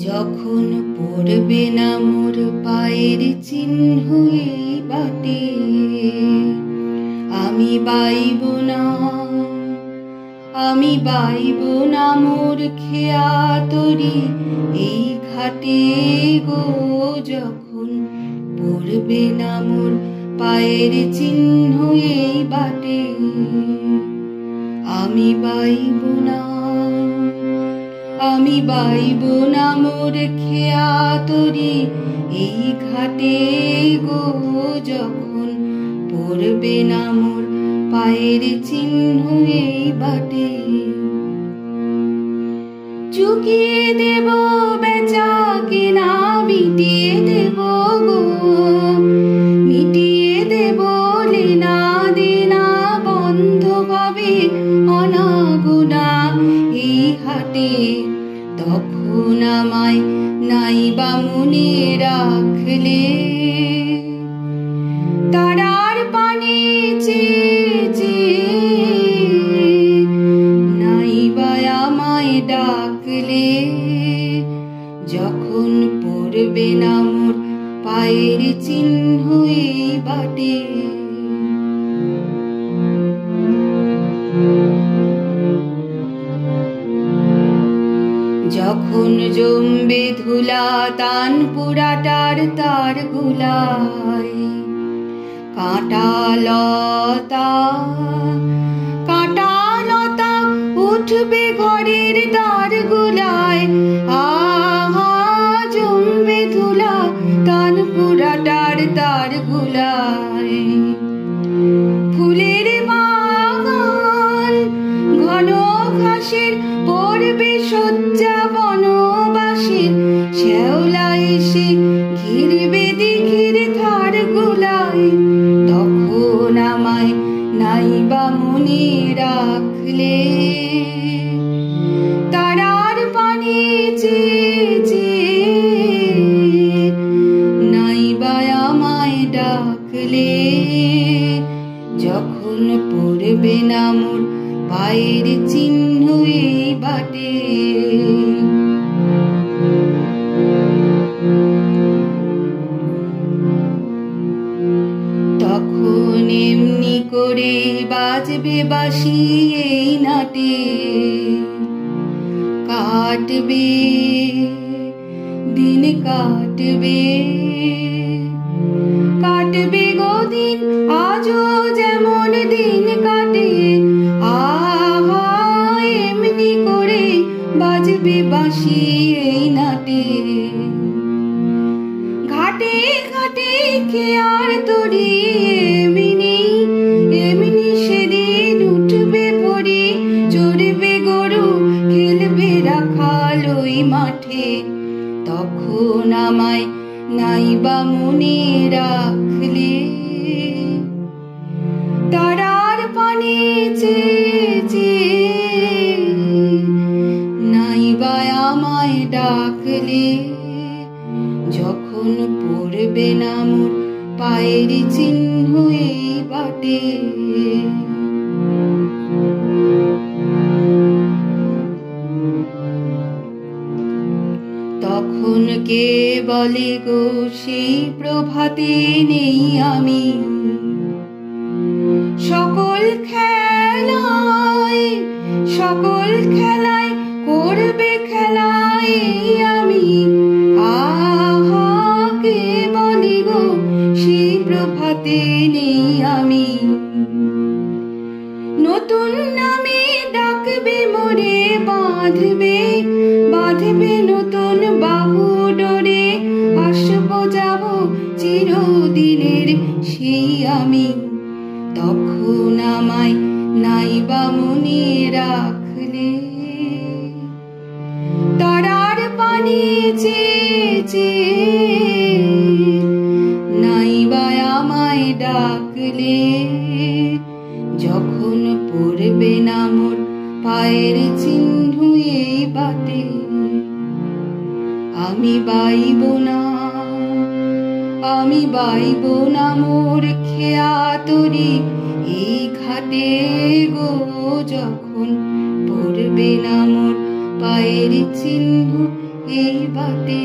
যখন পড়বে না মোর পায়ের চিহ্ন এই বাটে, আমি বাইব না, আমি বাইব না মোর খেয়া তরি এই ঘাটে গো। যখন পড়বে না মোর পায়ের চিহ্ন এই বাটে, আমি বাইব না, আমি বাইব না মোর খেয়া তরি এই ঘাটে গো। যখন পড়বে না মোর পায়ের চিহ্ন এই বাটে, চুকিয়ে দেব বেচা কিনা, মিটিয়ে দেব গো, মিটিয়ে দেব লেনা দেনা, বন্ধ হবে অনাগুনা এই হাটে। তখন আমায় নাইবা মনে রাখলে, তারার পানে চেয়ে নাইবা আমায় ডাকলে। যখন পড়বে না মোর পায়ের চিহ্ন এই বাটে, যখন জমবে ধুলা তান পুরাটার তার গুলায়, কাঁটা লতা কাঁটা লতা উঠবে ঘরের দ্বার গুলায়। আহা জমবে ধুলা তান পুরাটার তার গুলায়। ফুলের বাগান ঘন ঘাসের পড়বে শয্যা বনবাসীর, শ্যাওলা এসে ঘিরবে দিঘির ধার গুলায়। তখন আমায় নাইবা মনে রাখলে, তারার পানে চেয়ে নাইবা আমায় ডাকলে। যখন পড়বে না মোর পায়ের চিহ্ন এই বাটে, তখন এমনি করে বাজবে বাঁশি এই নাটে। কাটবে দিন কাটবে, কাটবে গো দিন আজও যেমন দিন কাটে। আহা এমনি করে বাজবে বাঁশি এই নাটে। ঘাটে ঘাটে খেয়ার তরি এমনি এমনি সেদিন উঠবে ভরি, চড়বে গরু খেলবে রাখাল ওই মাঠে। তখন আমায় নাইবা মনে রাখলে, তারার পানে চেয়ে নাইবা আমায় ডাকলে। যখন পড়বে না মোর পায়ের চিহ্ন এই বাটে, তখন কে বলে গো সেই প্রভাতে নেই আমি। সকল খেলায় সকল খেলায় করবে খেলায় আমি। আহা কে বলে গো সেই প্রভাতে নেই আমি। নতুন নামে ডাকবে মোরে, বাঁধবে বাঁধবে নতুন বাহু ডোরে। আসবো যাব চিরদিনের সেই আমি। তখন আমায় নাইবা মনে রাখলে, তারার পানে চেয়ে নাইবা আমায় ডাকলে। যখন পড়বে না মোর পায়ের চিহ্ন এই বাটে, আমি বাইব না, আমি বাইব না মোর খেয়া তরি এই ঘাটে গো। যখন পড়বে না মোর পায়ের চিহ্ন এই বাটে।